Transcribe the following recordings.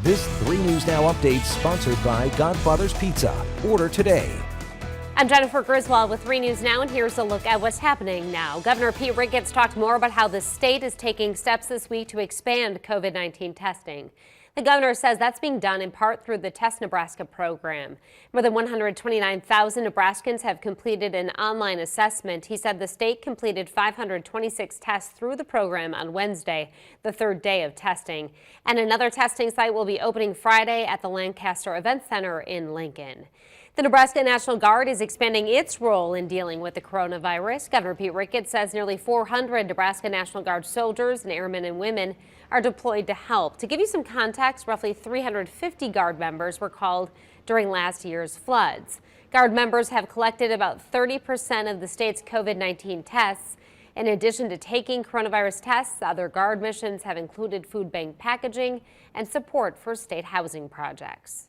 This 3 News Now update sponsored by Godfather's Pizza. Order today. I'm Jennifer Griswold with 3 News Now, and here's a look at what's happening now. Governor Pete Ricketts talked more about how the state is taking steps this week to expand COVID-19 testing. The governor says that's being done in part through the Test Nebraska program. More than 129,000 Nebraskans have completed an online assessment. He said the state completed 526 tests through the program on Wednesday, the third day of testing. And another testing site will be opening Friday at the Lancaster Event Center in Lincoln. The Nebraska National Guard is expanding its role in dealing with the coronavirus. Governor Pete Ricketts says nearly 400 Nebraska National Guard soldiers and airmen and women are deployed to help. To give you some context, roughly 350 Guard members were called during last year's floods. Guard members have collected about 30% of the state's COVID-19 tests. In addition to taking coronavirus tests, other Guard missions have included food bank packaging and support for state housing projects.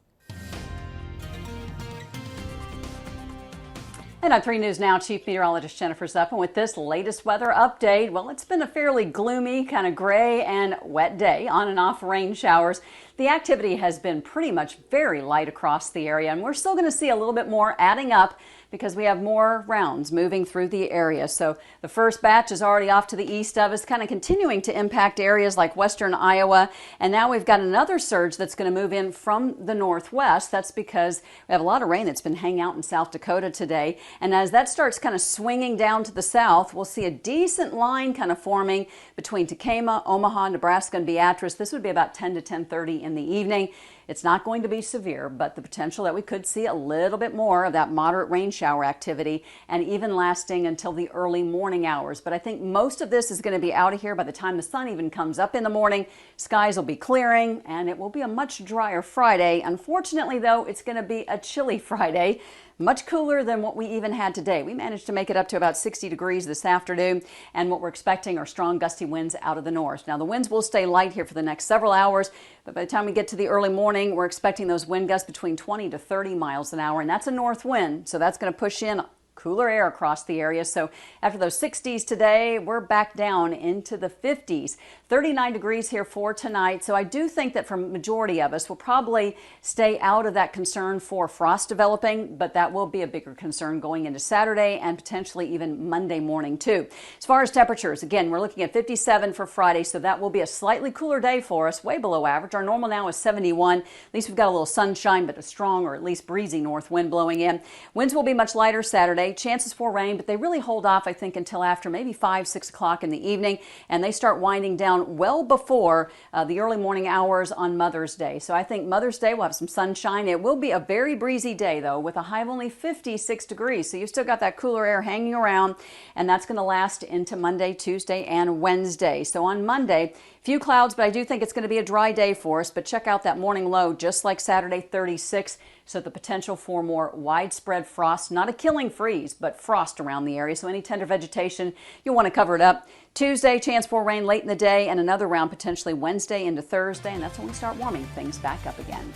And on 3 News Now, Chief Meteorologist Jennifer Zuppin with this latest weather update. Well, it's been a fairly gloomy, kind of gray and wet day, on and off rain showers. The activity has been pretty much very light across the area, and we're still going to see a little bit more adding up because we have more rounds moving through the area. So the first batch is already off to the east of us, kind of continuing to impact areas like western Iowa. And now we've got another surge that's going to move in from the northwest. That's because we have a lot of rain that's been hanging out in South Dakota today. And as that starts kind of swinging down to the south, we'll see a decent line kind of forming between Tekamah, Omaha, Nebraska, and Beatrice. This would be about 10 to 10:30 in the evening. It's not going to be severe, but the potential that we could see a little bit more of that moderate rain shower activity and even lasting until the early morning hours. But I think most of this is going to be out of here by the time the sun even comes up in the morning. Skies will be clearing and it will be a much drier Friday. Unfortunately, though, it's going to be a chilly Friday. Much cooler than what we even had today. We managed to make it up to about 60 degrees this afternoon, and what we're expecting are strong gusty winds out of the north. Now, the winds will stay light here for the next several hours, but by the time we get to the early morning, we're expecting those wind gusts between 20 to 30 miles an hour, and that's a north wind, so that's going to push in cooler air across the area. So after those 60s today, we're back down into the 50s. 39 degrees here for tonight. So I do think that for majority of us, we'll probably stay out of that concern for frost developing, but that will be a bigger concern going into Saturday and potentially even Monday morning too. As far as temperatures, again, we're looking at 57 for Friday, so that will be a slightly cooler day for us, way below average. Our normal now is 71. At least we've got a little sunshine, but a strong or at least breezy north wind blowing in. Winds will be much lighter Saturday. Chances for rain, but they really hold off, I think, until after maybe 5, 6 o'clock in the evening, and they start winding down well before the early morning hours on Mother's Day. So I think Mother's Day will have some sunshine. It will be a very breezy day, though, with a high of only 56 degrees. So you've still got that cooler air hanging around, and that's going to last into Monday, Tuesday, and Wednesday. So on Monday, few clouds, but I do think it's going to be a dry day for us. But check out that morning low, just like Saturday, 36. So the potential for more widespread frost, not a killing freeze, but frost around the area. So any tender vegetation, you'll want to cover it up. Tuesday, chance for rain late in the day, and another round potentially Wednesday into Thursday. And that's when we start warming things back up again.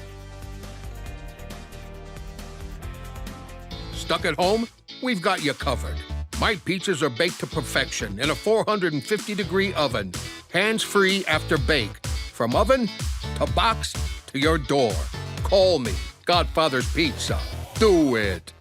Stuck at home? We've got you covered. My pizzas are baked to perfection in a 450-degree oven. Hands-free after bake. From oven to box to your door. Call me, Godfather's Pizza. Do it.